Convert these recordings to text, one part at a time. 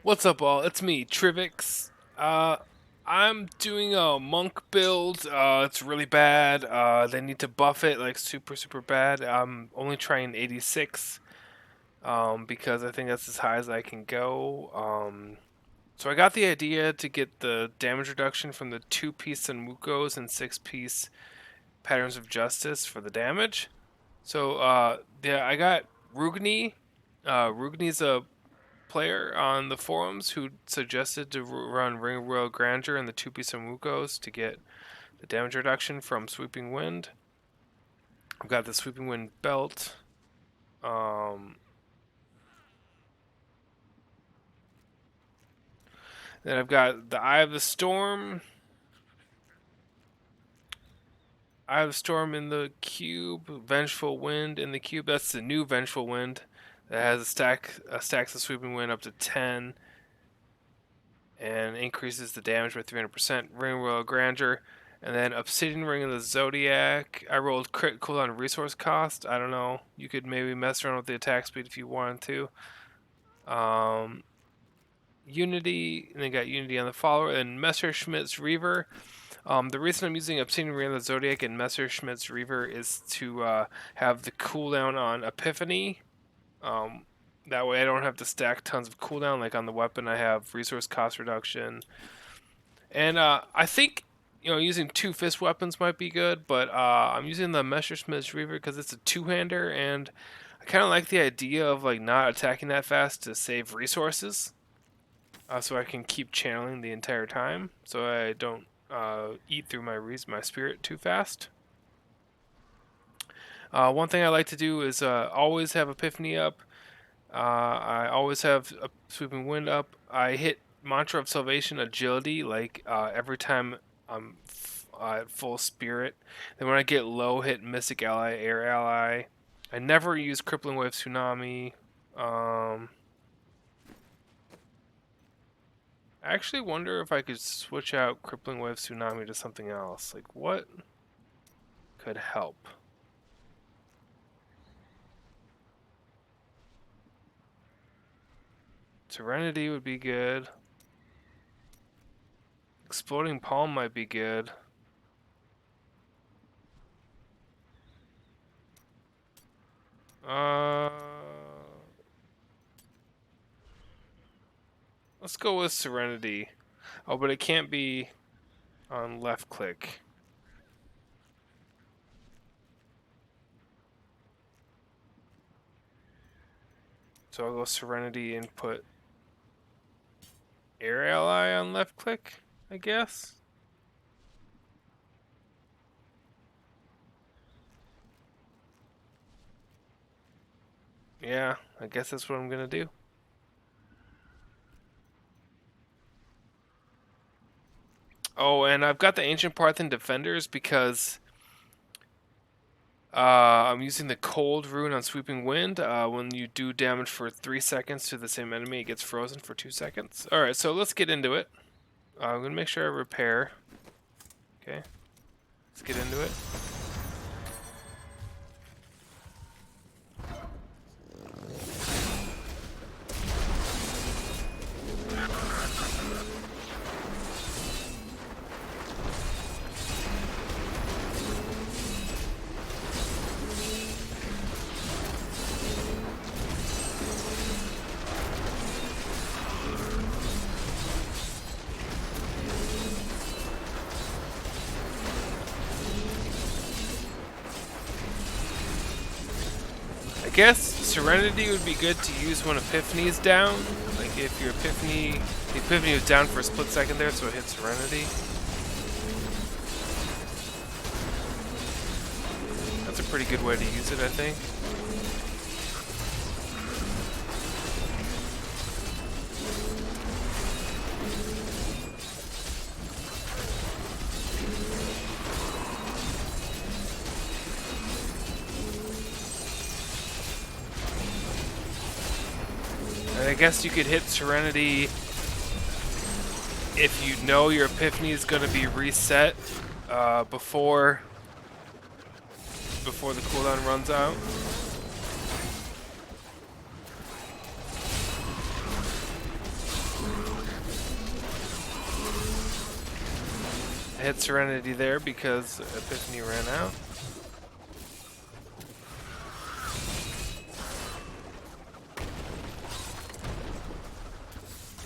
What's up, all? It's me, Trivix. I'm doing a monk build. It's really bad. They need to buff it like super bad. I'm only trying 86, because I think that's as high as I can go. So I got the idea to get the damage reduction from the 2-piece Sunwukos and 6-piece Patterns of Justice for the damage. So, yeah, I got Wroogny. Wroogny's a player on the forums who suggested to run Ring of Royal Grandeur and the 2-piece Sunwukos to get the damage reduction from Sweeping Wind. I've got the Sweeping Wind belt. Then I've got the Eye of the Storm. Eye of the Storm in the cube. Vengeful Wind in the cube. That's the new Vengeful Wind that has stacks the Sweeping Wind up to 10 and increases the damage by 300%. Ring of Royal Grandeur. And then Obsidian Ring of the Zodiac. I rolled crit cooldown resource cost. I don't know. You could maybe mess around with the attack speed if you wanted to. Unity, and then got Unity on the follower. And Messerschmitt's Reaver. The reason I'm using Obsidian Ring of the Zodiac and Messerschmitt's Reaver is to have the cooldown on Epiphany. That way I don't have to stack tons of cooldown. Like on the weapon, I have resource cost reduction. And I think using two fist weapons might be good, but I'm using the Messerschmitt's Reaver because it's a two-hander, and I kind of like the idea of like not attacking that fast to save resources, so I can keep channeling the entire time, so I don't eat through my spirit too fast. One thing I like to do is always have Epiphany up. I always have a Sweeping Wind up. I hit Mantra of Salvation Agility like every time I'm at full spirit. Then when I get low, hit Mystic Ally, Air Ally. I never use Crippling Wave Tsunami. I actually wonder if I could switch out Crippling Wave Tsunami to something else. Like, what could help? Serenity would be good. Exploding Palm might be good. Let's go with Serenity. Oh, but it can't be on left click. So I'll go Serenity and put Air Ally on left click, I guess. Yeah, I guess that's what I'm gonna do. Oh, and I've got the Ancient Parthian Defenders because I'm using the Cold rune on Sweeping Wind. When you do damage for 3 seconds to the same enemy, it gets frozen for 2 seconds. Alright, so let's get into it. I'm gonna make sure I repair. Okay, let's get into it. I guess Serenity would be good to use when Epiphany is down. Like if your the Epiphany was down for a split second there, so it hits Serenity. That's a pretty good way to use it, I think. And I guess you could hit Serenity if you know your Epiphany is going to be reset before the cooldown runs out. hit Serenity there because Epiphany ran out.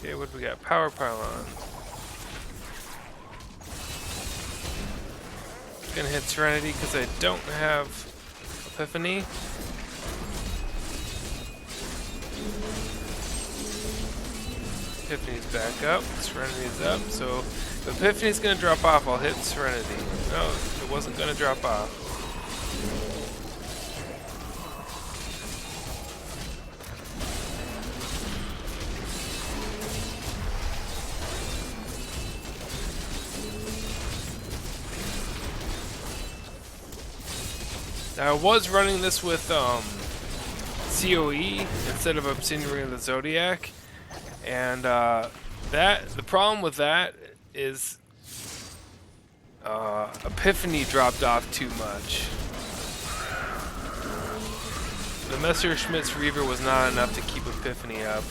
Okay, what do we got? Power pylon. Gonna hit Serenity because I don't have Epiphany. Epiphany's back up. Serenity's up. So if Epiphany's gonna drop off, I'll hit Serenity. No, it wasn't gonna drop off. Now, I was running this with COE instead of Obsidian Ring of the Zodiac, and the problem with that is Epiphany dropped off too much. The Messerschmitt's Reaver was not enough to keep Epiphany up.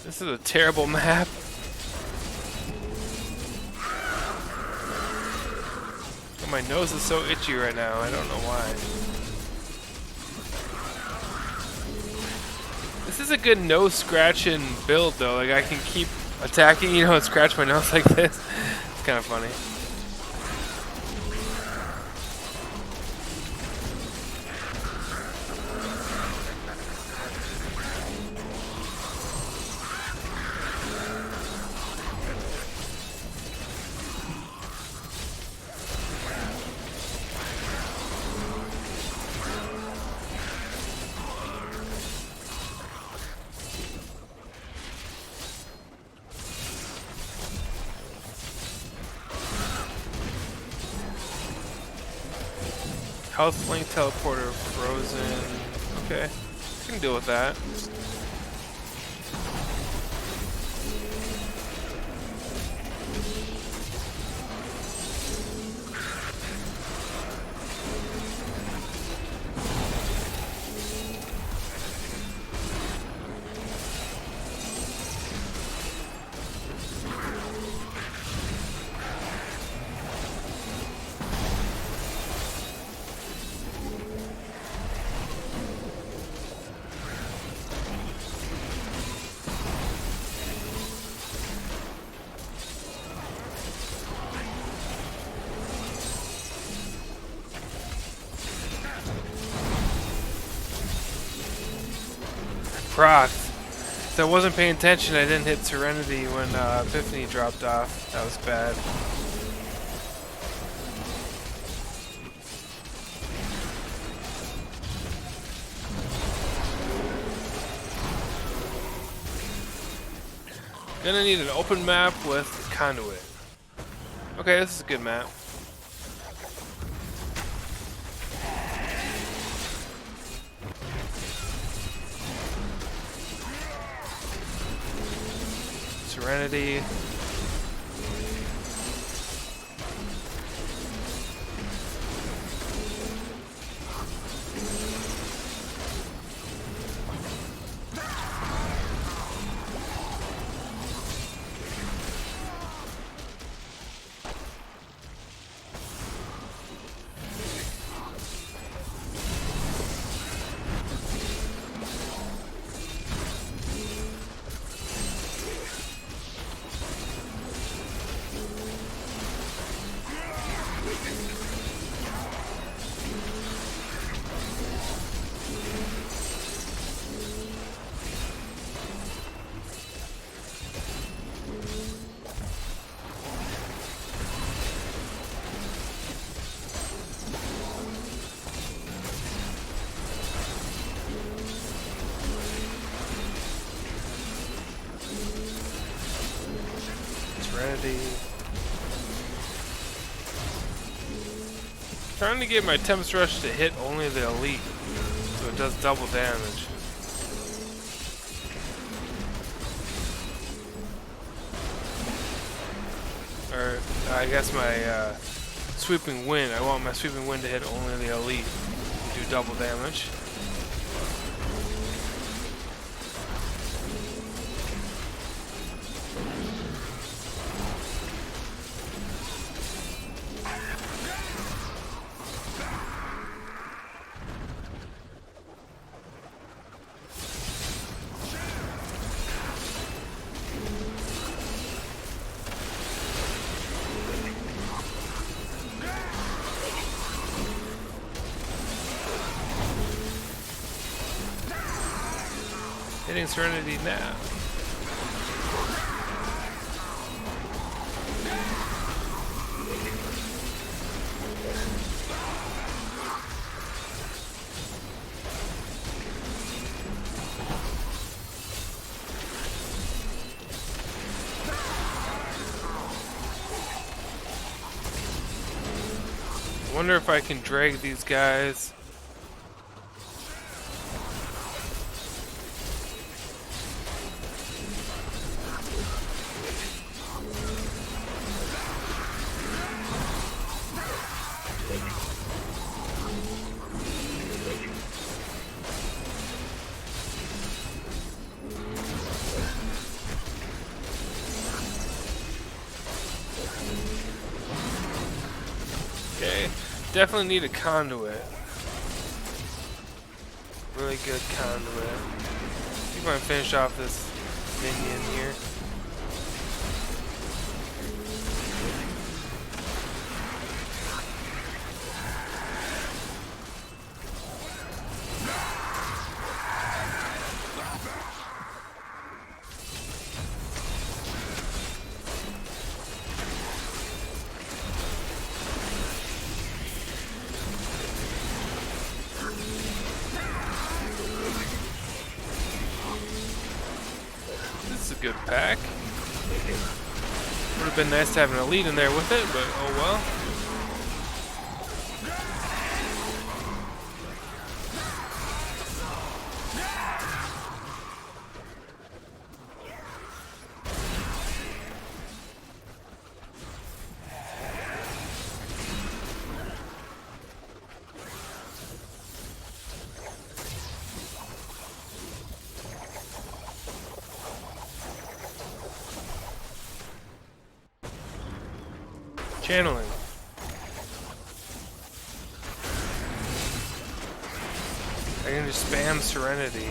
This is a terrible map. Oh, my nose is so itchy right now, I don't know why. This is a good nose scratching build though, like I can keep attacking, you know, and scratch my nose like this. It's kind of funny. Health link teleporter frozen. Okay, I can deal with that. Proc. If I wasn't paying attention, I didn't hit Serenity when Epiphany dropped off. That was bad. Gonna need an open map with conduit. Okay, this is a good map. Serenity. Serenity. Trying to get my Tempest Rush to hit only the elite, so it does double damage. I guess my sweeping wind. I want my sweeping wind to hit only the elite. Do double damage. Hitting Serenity now. Wonder if I can drag these guys. Okay, definitely need a conduit. Really good conduit. See if I can finish off this minion here. Good pack. Would have been nice to have an elite in there with it, but oh well. Channeling. I can just spam Serenity.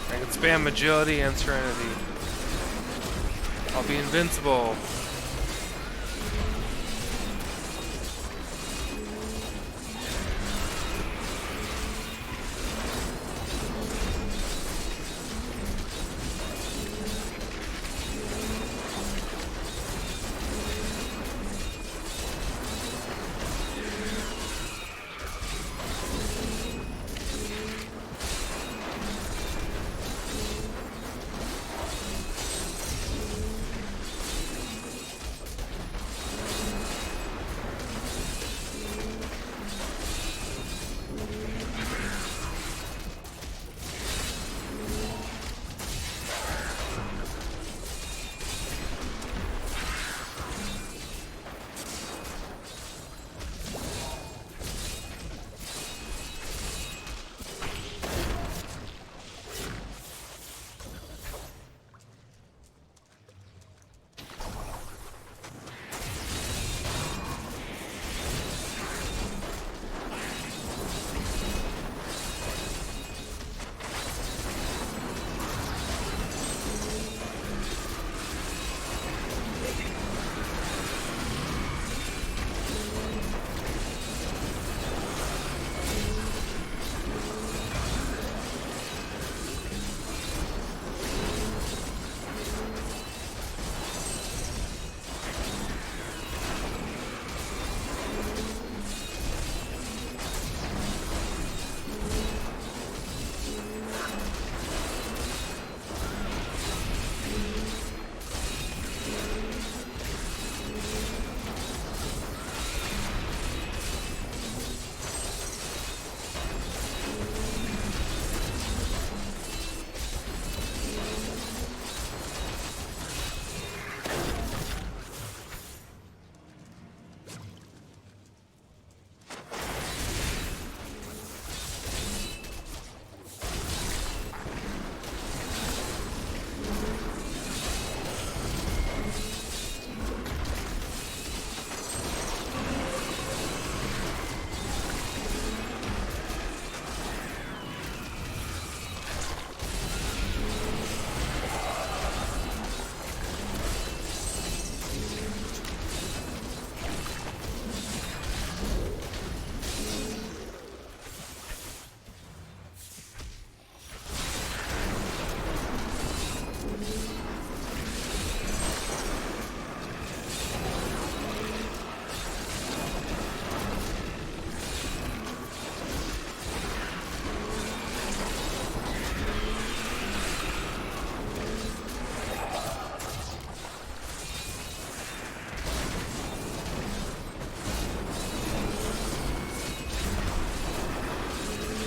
I can spam Agility and Serenity. I'll be invincible.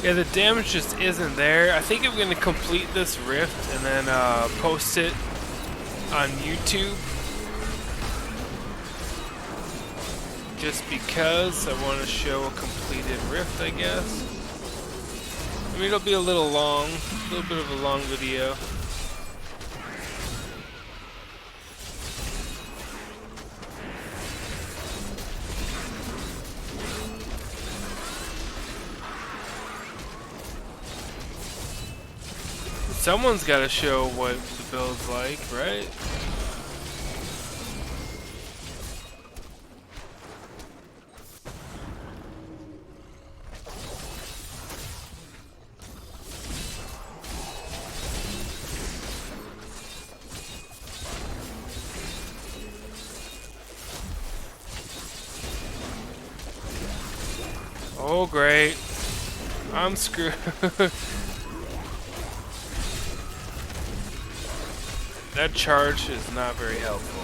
Yeah, the damage just isn't there. I think I'm going to complete this rift and then post it on YouTube. Just because I want to show a completed rift, I guess. I mean, it'll be a little long, a little bit of a long video. Someone's got to show what the build's like, right? Oh, great. I'm screwed. That charge is not very helpful.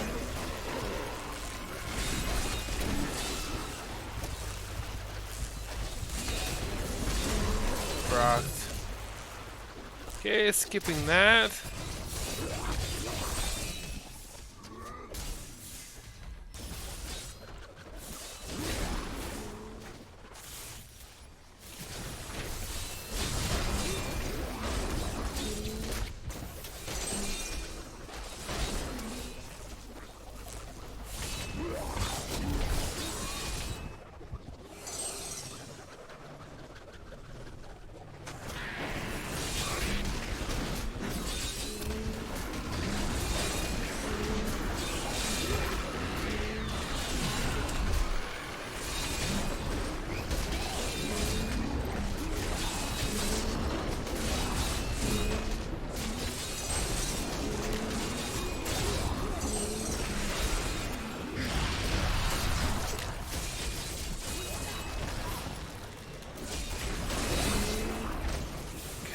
Rocked. Okay, skipping that.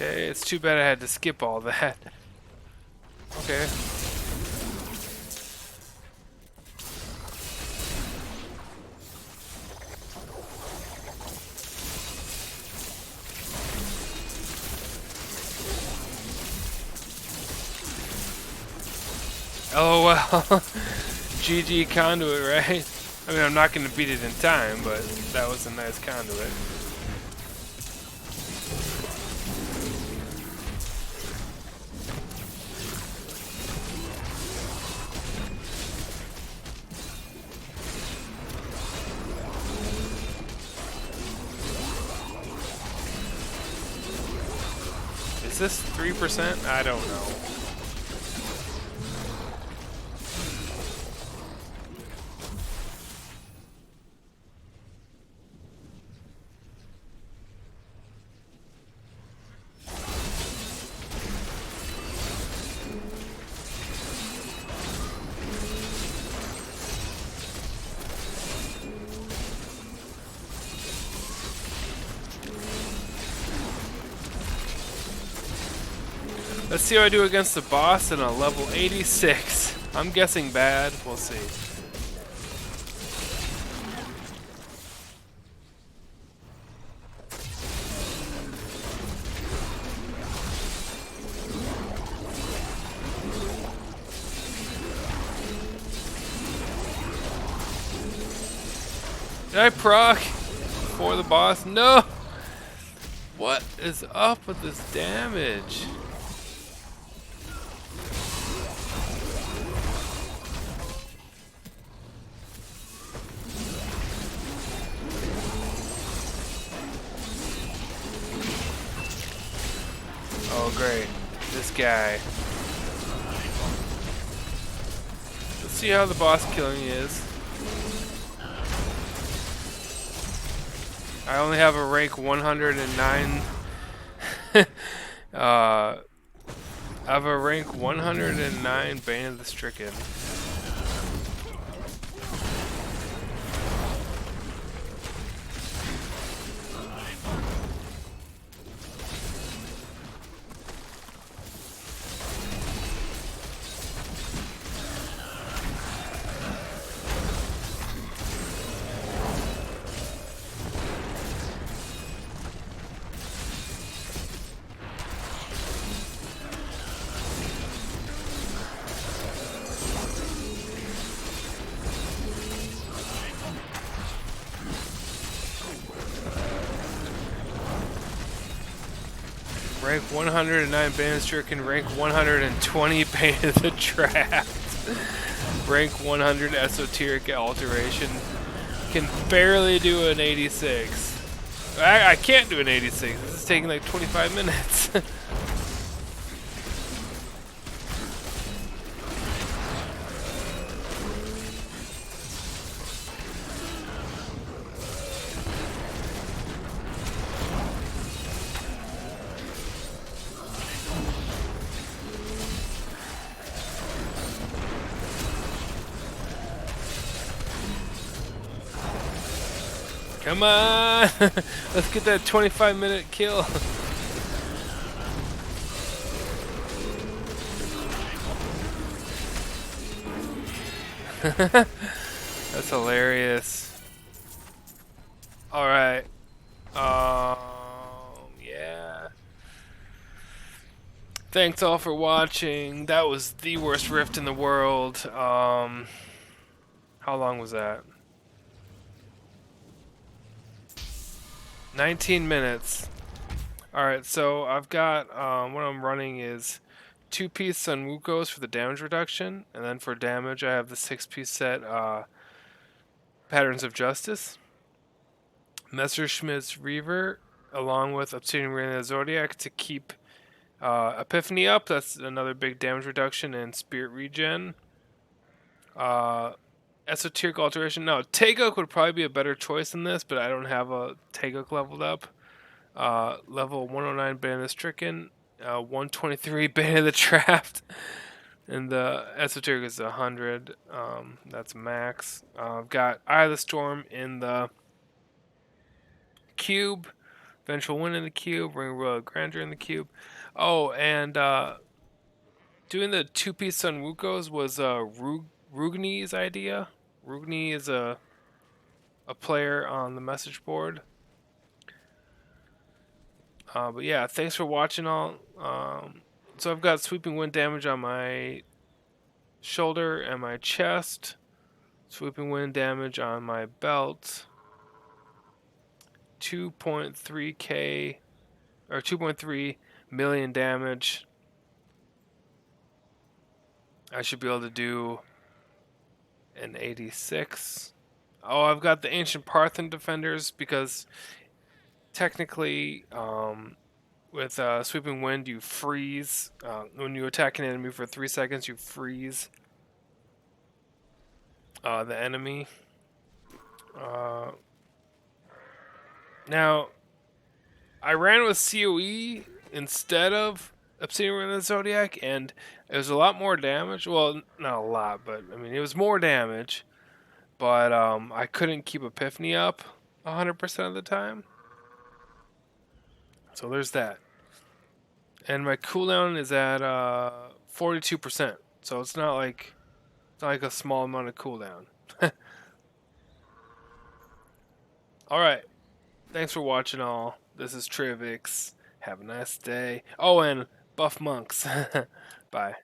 Okay, it's too bad I had to skip all that. Okay. LOL. GG conduit, right? I mean, I'm not going to beat it in time, but that was a nice conduit. Is this 3%? I don't know. Let's see how I do against the boss in a level 86. I'm guessing bad. We'll see. Did I proc for the boss? No! What is up with this damage? Oh great, this guy. Let's see how the boss killing is. I only have a rank 109. I have a rank 109 Bane of the Stricken. Rank 109 Bane Stricken, rank 120 Bane of the Draft, rank 100 Esoteric Alteration. Can barely do an 86. I can't do an 86. This is taking like 25 minutes. Come on! Let's get that 25-minute kill. That's hilarious. Alright. Yeah. Thanks all for watching. That was the worst rift in the world. How long was that? 19 minutes. Alright, so I've got, what I'm running is 2-piece Sunwukos for the damage reduction, and then for damage I have the 6-piece set, Patterns of Justice, Messerschmitt's Reaver, along with Obsidian Ring of the Zodiac to keep Epiphany up. That's another big damage reduction, and Spirit Regen. Esoteric Alteration. No, Taeguk would probably be a better choice than this, but I don't have a Taeguk leveled up. Level 109 Bane of the Stricken, 123 Bane of the Trapped, and the Esoteric is 100. That's max. I've got Eye of the Storm in the cube, Vengeful Wind in the cube, Ring of Royal Grandeur in the cube. Oh, and doing the 2-piece Sunwukos was Wroogny's idea. Wroogny is a player on the message board. But yeah, thanks for watching all. So I've got Sweeping Wind damage on my shoulder and my chest. Sweeping Wind damage on my belt. 2.3k or 2.3 million damage. I should be able to do an 86. Oh, I've got the Ancient Parthian Defenders because technically, with Sweeping Wind, you freeze. When you attack an enemy for 3 seconds, you freeze the enemy. Now, I ran with COE instead of Obsidian Ring of the Zodiac, and it was a lot more damage. Well, not a lot, but I mean, it was more damage. But I couldn't keep Epiphany up 100% of the time. So there's that. And my cooldown is at 42%. So it's not like a small amount of cooldown. Alright. Thanks for watching all. This is Trivix. Have a nice day. Oh, and buff monks. Bye.